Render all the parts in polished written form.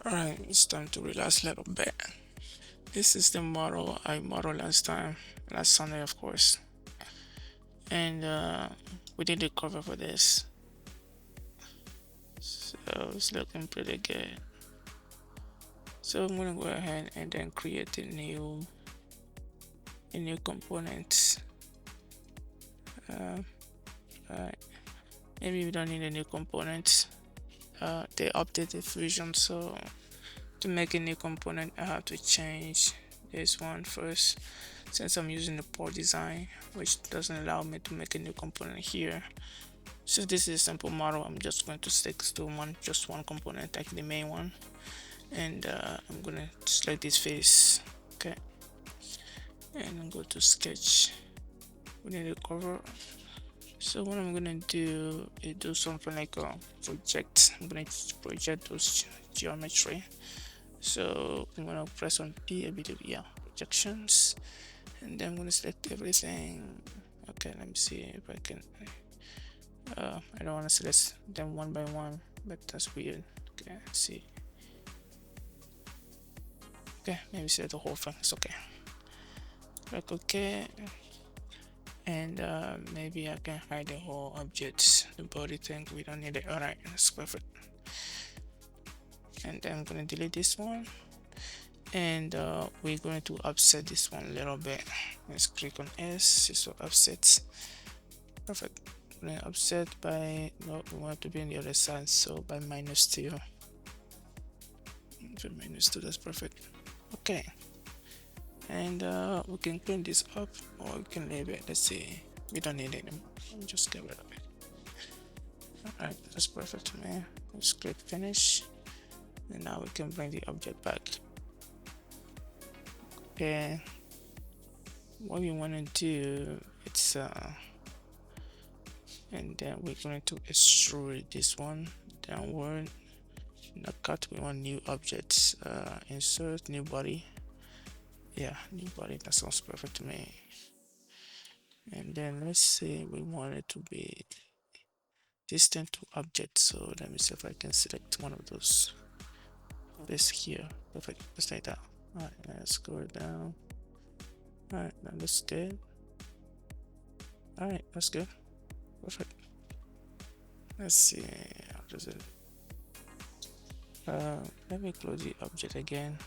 Alright, it's time to relax a little bit. This is the model I modeled last Sunday, of course. And we did the cover for this. So it's looking pretty good. So I'm gonna go ahead and then create a new component. Alright, maybe we don't need a new component. They updated version, so to make a new component I have to change this one first, since I'm using the port design, which doesn't allow me to make a new component here. Since this is a simple model, I'm just going to stick to just one component, like the main one, and I'm gonna select this face, okay, and I'm going to sketch. We need a cover. So what I'm gonna do is do something like a project. I'm gonna project those geometry. So I'm gonna press on P, a bit of projections, and then I'm gonna select everything. Okay, let me see if I can. I don't want to select them one by one, but that's weird. Okay, let's see. Okay, maybe select the whole thing. It's okay. Click OK, and maybe I can hide the whole object, the body thing. We don't need it. All right, that's perfect. And then I'm gonna delete this one, and we're going to offset this one a little bit. Let's click on S, so offset. Perfect. We're gonna offset by, no, we want to be on the other side, so by -2. So -2, that's perfect. Okay, and we can clean this up, or we can leave it. Let's see, we don't need it anymore. Just get rid of it. All right, that's perfect to me. Let's click finish, and now we can bring the object back. Okay, what we want to do, it's and then we're going to extrude this one downward. Now cut, we want new objects, insert new body. Yeah, new body, that sounds perfect to me. And then let's say we want it to be distant to object, so let me see if I can select one of those. This here, perfect, just like that. All right, let's go down. All right, that looks good. All right, that's good, perfect. Let's see, how does it, let me close the object again.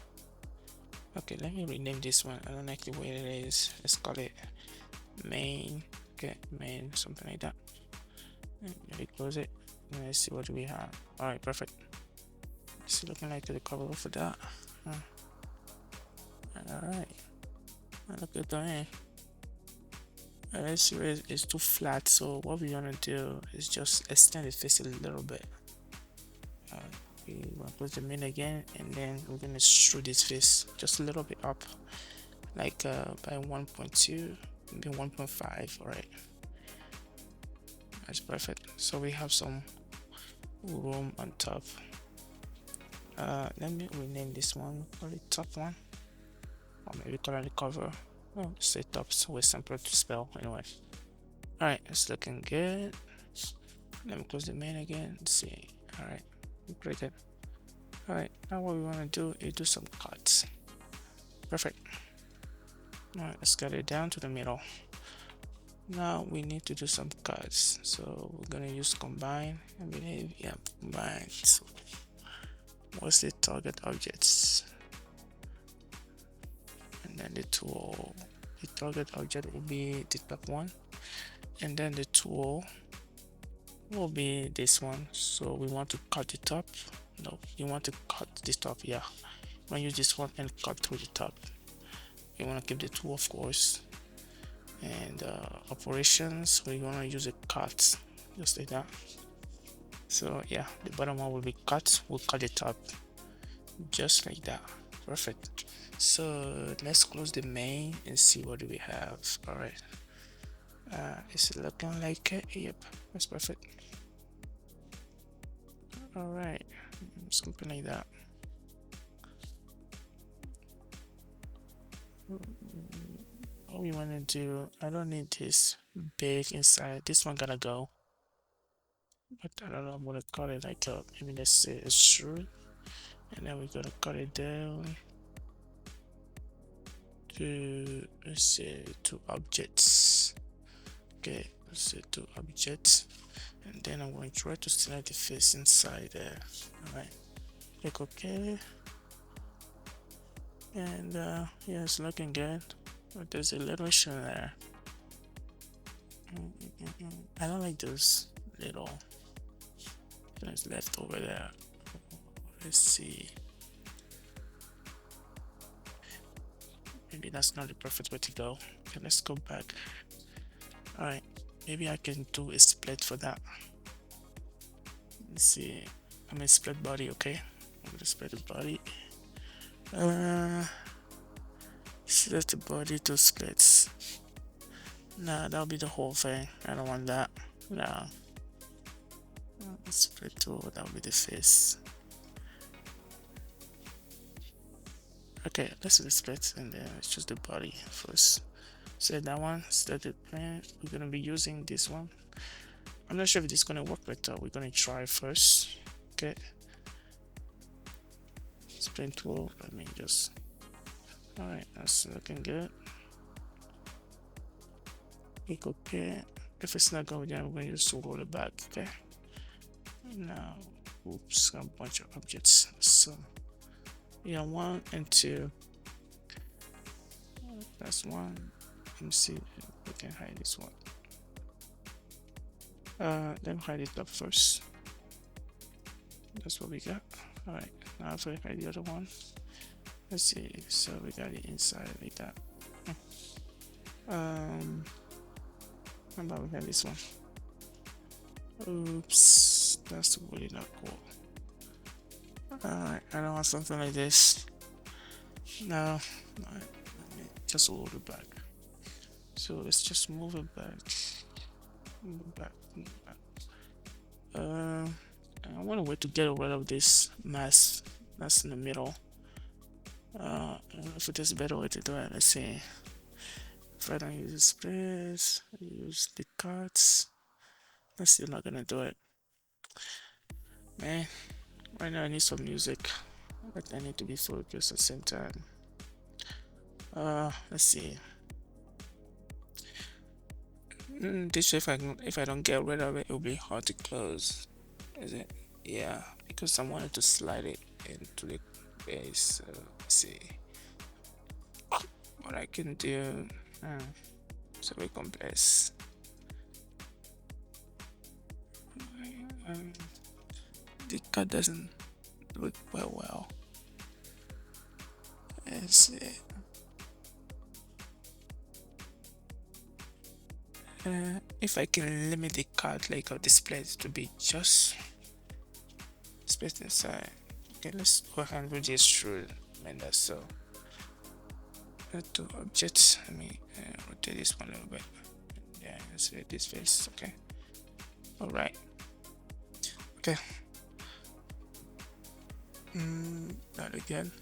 Okay, let me rename this one. I don't like the way it is. Let's call it main. Okay, main, something like that. And let me close it. And let's see what do we have. All right, perfect. It's looking like the cover for that. All right, look at that. Let's see, it's too flat. So what we want to do is just extend the face a little bit. We want to close the main again, and then we're gonna extrude this face just a little bit up, like by 1.2, maybe 1.5. All right, that's perfect. So we have some room on top. Let me rename this one, call it top one, or maybe call it the cover. Oh, say top, so it's simpler to spell anyway. All right, it's looking good. Let me close the main again. Let's see. All right, great. All right, now what we want to do is do some cuts. Perfect. All right, let's get it down to the middle. Now we need to do some cuts, so we're gonna use combine. I believe, yeah, combine. So what's the target objects, and then the tool. The target object will be the top one, and then the tool will be this one. So we want to cut the top. No, you want to cut the top. Yeah, you want to use this one and cut through the top. You want to keep the tool, of course. And operations, we want to use a cut, just like that. So yeah, the bottom one will be cut. We'll cut the top, just like that. Perfect. So let's close the main and see what do we have. All right, it's looking like it. Yep, that's perfect. All right, something like that. What we want to do, I don't need this big inside. This one gotta go, but I don't know, I'm gonna call it like maybe let's say extrude. And then we're gonna cut it down to, let's say, two objects. Okay, let's say two objects. And then I'm going to try to select the face inside there. All right, click OK. And yeah, it's looking good, but there's a little issue there. I don't like those little things left over there. Let's see. Maybe that's not the perfect way to go. Okay, let's go back. All right, maybe I can do a split for that. Let's see. I'm gonna split body. Okay, I'm gonna split the body. Split the body to splits. Nah, that'll be the whole thing. I don't want that. Nah. Split two, that'll be the face. Okay, let's do the split and then let's choose the body first. Select that one, select the plane. We're gonna be using this one. I'm not sure if this is gonna work, but we're gonna try first. Okay. Split tool, let me just. Alright, that's looking good. Click OK. If it's not going down, we're gonna just roll it back. Okay. Now, oops, got a bunch of objects. So, yeah, 1 and 2. That's one. Let me see if we can hide this one. Let me hide it up first. That's what we got. Alright, now if I hide the other one, let's see. So we got it inside like that. How about we have this one? Oops, that's really not cool. Alright, I don't want something like this. No, let me just hold it back. So let's just move it back. Move it back. Move it back. I want a way to get rid of this mask that's in the middle. I don't know if there's a better way to do it. Let's see. If I don't use the sprays, I use the cards. Let's see, I'm not gonna do it. Man, right now I need some music, but I need to be focused at the same time. Let's see. This way, if I don't get rid of it, it'll be hard to close. Is it? Yeah, because I wanted to slide it into the base. So let's see what I can do. So we compress. The cut doesn't look well. Let's see. If I can limit the card like of display to be just space inside. Okay, let's go ahead and reduce through that. So to objects, let me rotate this one a little bit. Yeah, let's set this face. Okay. All right. Okay. That again.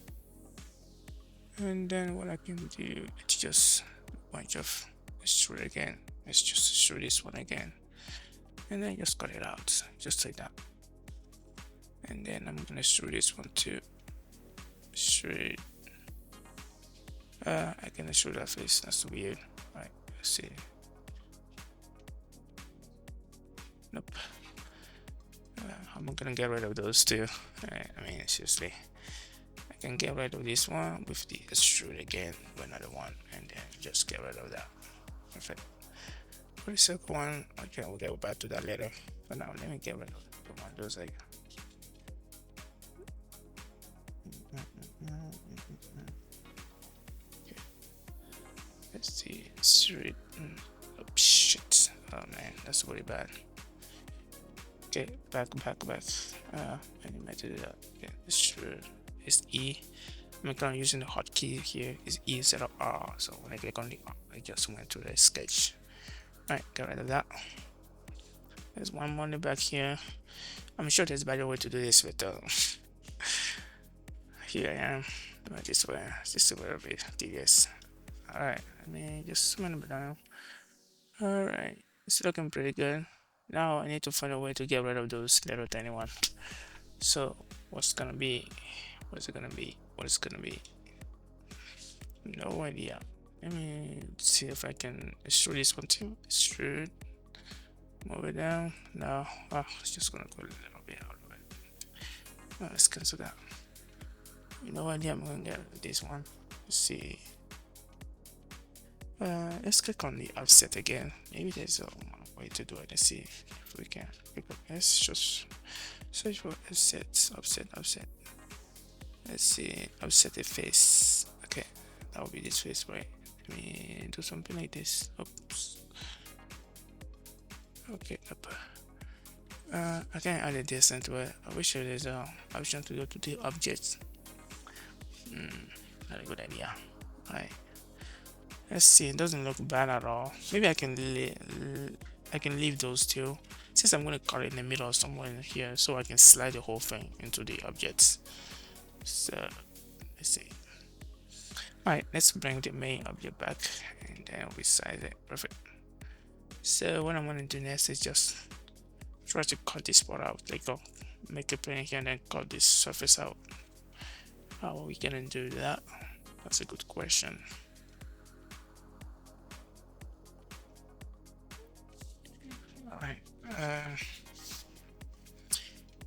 And then what I can do, it's just a bunch of extrude again. Let's just extrude this one again. And then just cut it out, just like that. And then I'm gonna extrude this one too. Extrude. I can extrude that face, that's weird. Right, let's see. Nope. I'm gonna get rid of those two. I mean, seriously. I can get rid of this one with the extrude again with another one, and then just get rid of that. Perfect. For the second one, okay, we'll get back to that later. But now let me get rid of the one those like. Okay. Let's see. Extrude. Oh shit. Oh man, that's really bad. Okay, back. I need to do that. Okay, extrude. Is E. I'm currently using the hotkey here. Is E instead of R. So when I click on the R, I just went to the sketch. Alright, get rid of that. There's one more in the back here. I'm sure there's a better way to do this, but here I am. But this way. This is a bit tedious. Alright, let me just zoom it down. Alright, it's looking pretty good. Now I need to find a way to get rid of those little tiny ones. So what's gonna be? What's it gonna be? What is gonna be? No idea. Let me see if I can extrude this one too. Extrude. Move it down. No. Oh, it's just gonna go a little bit out of it. Oh, let's cancel that. You know what? Yeah, I'm gonna get this one. Let's see. Let's click on the offset again. Maybe there's a way to do it. Let's see if we can. Let's just search for offset, offset, offset. Let's see, offset the face. Okay, that will be this face, right? Let me do something like this. Oops. Okay, up. I can add a distance, but I wish there's a option to go to the objects. Not a good idea. Alright. Let's see. It doesn't look bad at all. Maybe I can leave those two. Since I'm gonna cut it in the middle somewhere in here, so I can slide the whole thing into the objects. So let's see. Alright, let's bring the main object back and then resize it. Perfect. So what I'm gonna do next is just try to cut this part out. Like make a plane here and then cut this surface out. How are we gonna do that? That's a good question. Alright. I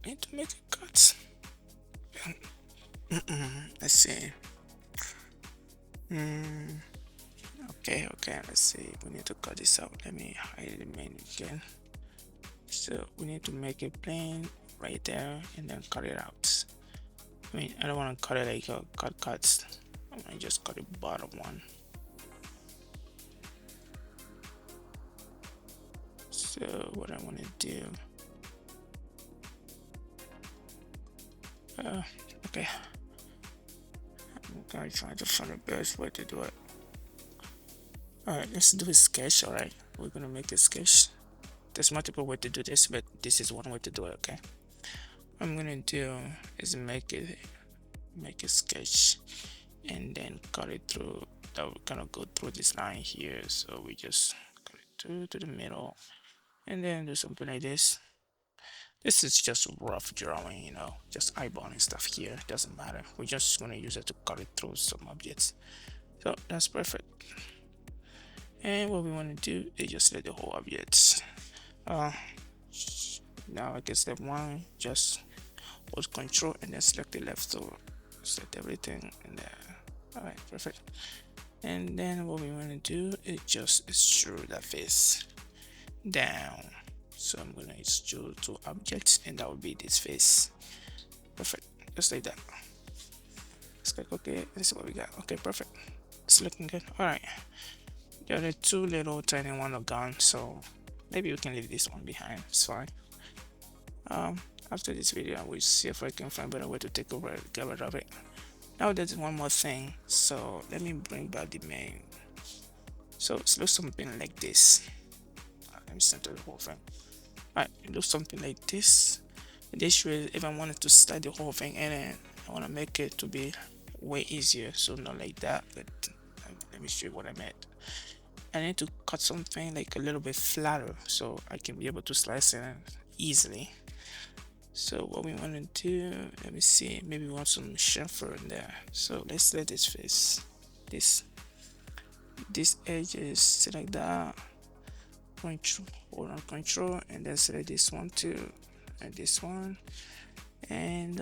need to make a cut. Let's see. Okay, let's see. We need to cut this out. Let me hide the main again. So we need to make a plane right there and then cut it out. I mean, I don't want to cut it like a cuts. I want to just cut the bottom one. So what I want to do, okay, I'm gonna try to find the best way to do it. Alright, let's do a sketch. Alright, we're gonna make a sketch. There's multiple ways to do this, but this is one way to do it. Okay, what I'm gonna do is make a sketch and then cut it through. That we're gonna go through this line here, so we just cut it through to the middle and then do something like this. This is just rough drawing, you know, just eyeballing stuff here. Doesn't matter. We're just gonna use it to cut it through some objects. So that's perfect. And what we want to do is just select the whole object. Now I guess step one, just hold control and then select the left, so select everything in there. Alright, perfect. And then what we want to do is just extrude that face down. So I'm gonna extrude two objects and that will be this face. Perfect, just like that. Let's click OK. This is what we got. Okay, perfect. It's looking good. Alright. The other two little tiny ones are gone, so maybe we can leave this one behind. It's fine. After this video, I will see if I can find a better way to take over, get rid of it. Now there's one more thing, so let me bring back the main. So it looks something like this. Let me center the whole thing. Alright, it looks something like this. The issue is if I wanted to slide the whole thing in and I want to make it to be way easier, so not like that, but let me show you what I meant. I need to cut something like a little bit flatter so I can be able to slice it easily. So what we want to do, let me see, maybe we want some chamfer in there. So let's select this face, this edge is select that, hold on control, and then select this one too, and this one, and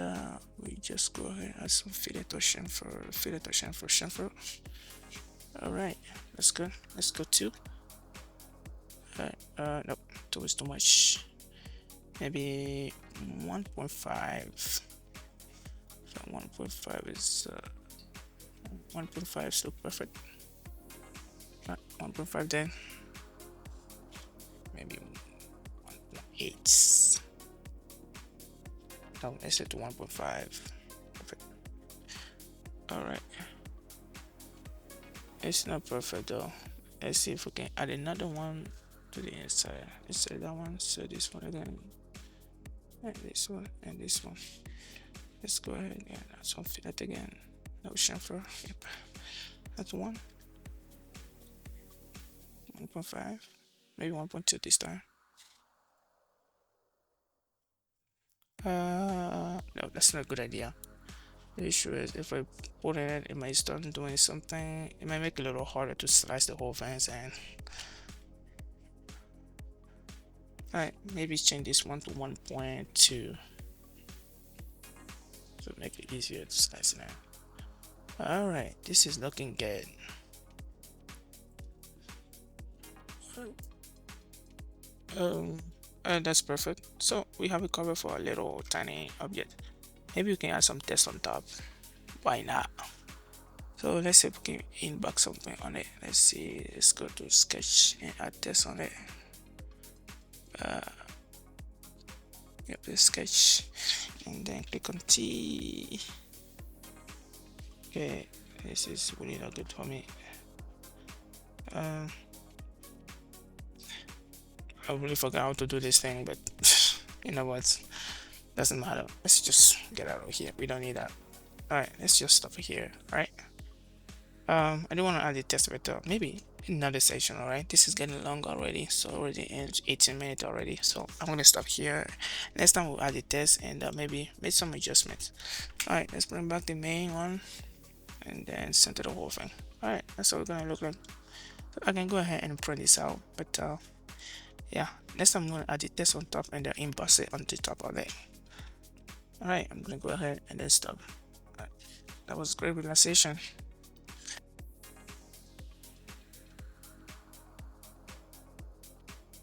we just go ahead and add some fillet or chamfer. All right, that's good. Let's go to. Nope, two is too much. Maybe 1.5. So 1.5 is 1.5 is still perfect. 1.5 then. Maybe 1.8. No, let's set to 1.5. Perfect. All right. It's not perfect though. Let's see if we can add another one to the inside. Let's say that one. So this one again, and this one, and this one. Let's go ahead and add some fillet again. No chamfer. Yep. That's 1.5, maybe 1.2 this time. that's not a good idea. The issue is if I put it, it might start doing something. It might make it a little harder to slice the whole fence. And all right, maybe change this one to 1.2 to make it easier to slice it out. All right, this is looking good. Um, that's perfect. So we have a cover for a little tiny object. Maybe we can add some text on top. Why not? So let's see if we can inbox something on it. Let's see. Let's go to sketch and add text on it. Yep, the sketch, and then click on T. Okay, this is really not good for me. I really forgot how to do this thing, but you know what? Doesn't matter. Let's just get out of here. We don't need that. All right, let's just stop here. All right. I don't want to add the test vector. Maybe another section. All right. This is getting long already. So already in 18 minutes already. So I'm gonna stop here. Next time we'll add the test and maybe make some adjustments. All right. Let's bring back the main one and then center the whole thing. All right. That's what we're gonna look like. So I can go ahead and print this out, but yeah, next time I'm gonna add the test on top and then emboss it on the top of it. All right. I'm gonna go ahead and then stop. All right. That was great relaxation.